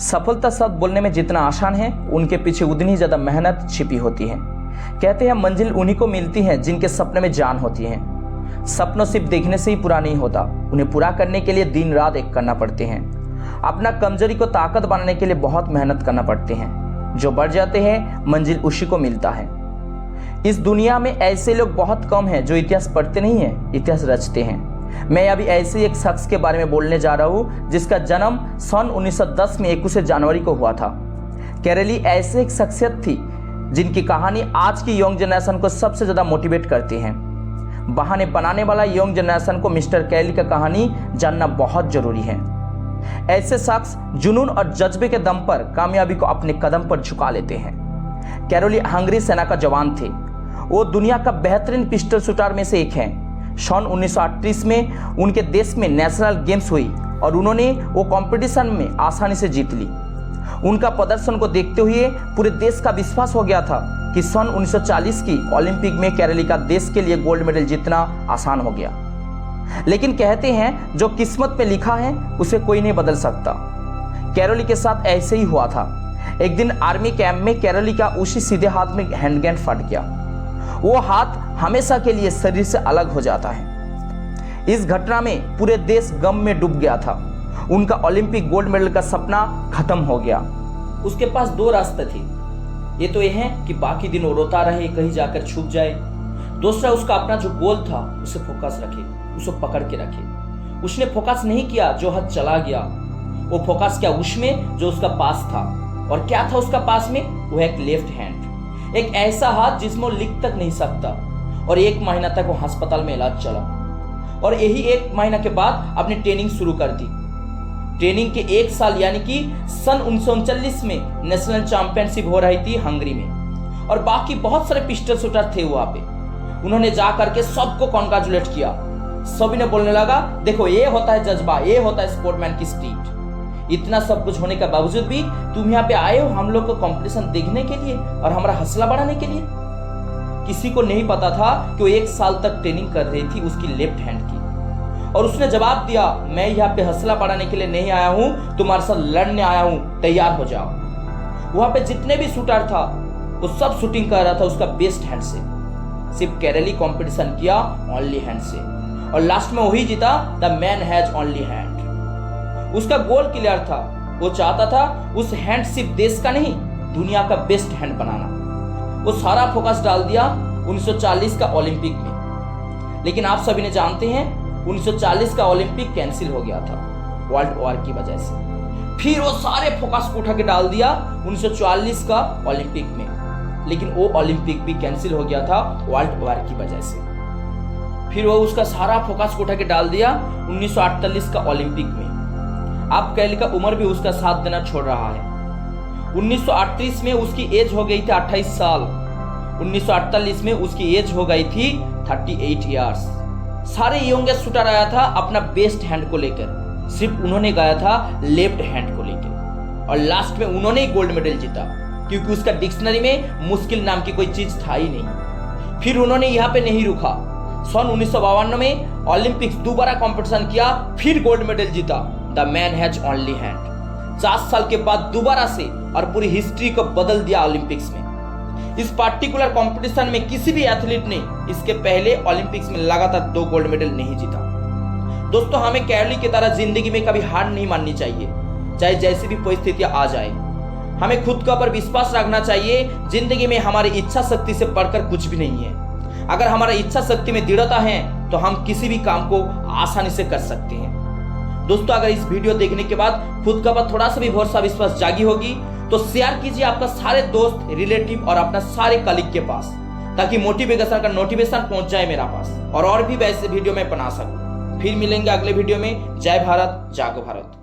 सफलता शब्द बोलने में जितना आसान है, उनके पीछे उतनी ही ज़्यादा मेहनत छिपी होती है। कहते हैं मंजिल उन्हीं को मिलती है जिनके सपने में जान होती है। सपनों सिर्फ देखने से ही पूरा नहीं होता, उन्हें पूरा करने के लिए दिन रात एक करना पड़ते हैं। अपना कमजोरी को ताकत बनाने के लिए बहुत मेहनत करना पड़ते हैं। जो बढ़ जाते हैं मंजिल उसी को मिलता है। इस दुनिया में ऐसे लोग बहुत कम हैं जो इतिहास पढ़ते नहीं हैं, इतिहास रचते हैं। मैं अभी ऐसे एक शख्स के बारे में बोलने जा रहा हूँ जिसका जन्म सन 1910 में 21 जनवरी को हुआ था। कैरली ऐसे एक शख्सियत थी जिनकी कहानी आज की यंग जनरेशन को सबसे ज़्यादा मोटिवेट करती है। बहाने बनाने वाला यंग जनरेशन को मिस्टर कैरली का कहानी जानना बहुत जरूरी है। ऐसे शख्स जुनून और जज्बे के दम पर कामयाबी को अपने कदम पर झुका लेते हैं। कैरोली हंगरी सेना का जवान थे। वो दुनिया का बेहतरीन पिस्टल शूटर में से एक हैं। सन 1938 में उनके देश में नेशनल गेम्स हुई और उन्होंने वो कंपटीशन में आसानी से जीत ली। उनका प्रदर्शन को देखते हुए पूरे देश का विश्वास हो गया था कि सन 1940 की ओलंपिक में कैरली का देश के लिए गोल्ड मेडल जीतना आसान हो गया। लेकिन कहते हैं जो किस्मत में लिखा है उसे कोई नहीं बदल सकता। कैरोली के साथ ऐसे ही हुआ था। एक दिन आर्मी कैंप में कैरोली का उसी सीधे हाथ में हैंडगन फट गया। वो हाथ हमेशा के लिए शरीर से अलग हो जाता है। इस घटना में पूरे देश गम में डूब गया था। उनका ओलंपिक गोल्ड मेडल का सपना खत्म हो गया। उसके पास दो रास्ते थे। ये तो ये है कि बाकी दिन वो रोता रहे, कहीं जाकर छुप जाए। दूसरा, उसका अपना जो गोल था उसे फोकस रखे, उसे पकड़ के रखे। उसने फोकस नहीं किया जो हाथ चला गया, वो फोकस किया उसमें जो उसका पास था। और क्या था उसका पास में? वो एक लेफ्ट हैंड, एक ऐसा हाथ जिसमें वो लिख तक नहीं सकता। और 1 महीना तक वो अस्पताल में इलाज चला। और यही 1 महीना के बाद अपनी ट्रेनिंग शुरू कर दी। ट्रेनिंग के 1 साल यानी कि सन 1939 में नेशनल चैंपियनशिप हो रही थी हंगरी में। और बाकी बहुत सारे पिस्टल शूटर थे वहां पे। उन्होंने जा करके सबको कॉन्ग्रेचुलेट किया। सभी ने बोलने लगा, देखो ये होता है जज्बा, ये होता है स्पोर्टमैन की स्पिरिट। इतना सब कुछ होने के बावजूद भी तुम यहाँ पे आए हो हम लोग को कंपटीशन देखने के लिए और हमारा हौसला बढ़ाने के लिए। किसी को नहीं पता था कि वो 1 साल तक ट्रेनिंग कर रही थी उसकी लेफ्ट हैंड की। और उसने जवाब दिया, मैं यहाँ पे हौसला बढ़ाने के लिए नहीं आया हूँ, तुम्हारे साथ लड़ने आया हूँ, तैयार हो जाओ। वहां पे जितने भी शूटर था वो सब शूटिंग कर रहा था उसका बेस्ट हैंड से। सिर्फ कैरली कंपटीशन किया ओनली हैंड से। और लास्ट में वही जीता, the man has only hand. उसका गोल क्लियर था। वो चाहता था उस हैंड सिर्फ देश का नहीं, दुनिया का बेस्ट हैंड बनाना। वो सारा फोकस डाल दिया 1940 का ओलंपिक में। लेकिन आप सभी ने जानते हैं 1940 का ओलंपिक कैंसिल हो गया था वर्ल्ड वॉर की वजह से। फिर वो सारे फोकस को उठा के डाल दिया 1944 का ओलंपिक में। लेकिन वो ओलंपिक भी कैंसिल हो गया था वर्ल्ड वॉर की वजह से। फिर वो उसका सारा फोकस को उठा के डाल दिया 1948 का ओलंपिक में। अब कैरली का उम्र भी उसका साथ देना छोड़ रहा है। 1938 में उसकी एज हो गई थी 28 साल। 1948 में उसकी एज हो गई थी 38 इयर्स। सारे यंगेस्ट शूटर आया था अपना बेस्ट हैंड को लेकर, सिर्फ उन्होंने गाया था लेफ्ट हैंड को लेकर। और लास्ट में उन्होंने ही गोल्ड मेडल जीता, क्योंकि उसका डिक्शनरी में मुश्किल नाम की कोई चीज था ही नहीं। फिर उन्होंने यहाँ पे नहीं रुका। सन 1952 में ओलंपिक्स दोबारा कंपटीशन किया, फिर गोल्ड मेडल जीता। The man has only hand. 4 साल के बाद दोबारा से और पूरी हिस्ट्री को बदल दिया ओलंपिक्स में। इस पार्टिकुलर कंपटीशन में किसी भी एथलीट ने इसके पहले ओलंपिक्स में लगातार 2 गोल्ड मेडल नहीं जीता। दोस्तों, हमें कैरली की तरह जिंदगी में कभी हार नहीं माननी चाहिए, चाहे जैसी भी परिस्थितियां आ जाए। हमें खुद के ऊपर विश्वास रखना चाहिए। जिंदगी में हमारी इच्छा शक्ति से बढ़कर कुछ भी नहीं है। अगर हमारा इच्छा शक्ति में दृढ़ता है तो हम किसी भी काम को आसानी से कर सकते हैं। दोस्तों, अगर इस वीडियो देखने के बाद खुद का थोड़ा सा भी भरोसा विश्वास जागी होगी तो शेयर कीजिए आपका सारे दोस्त, रिलेटिव और अपना सारे कलीग के पास, ताकि मोटिवेशन का नोटिफिकेशन पहुंच जाए मेरा पास और भी वैसे वीडियो मैं बना सकूं। फिर मिलेंगे अगले वीडियो में। जय भारत, जागो भारत।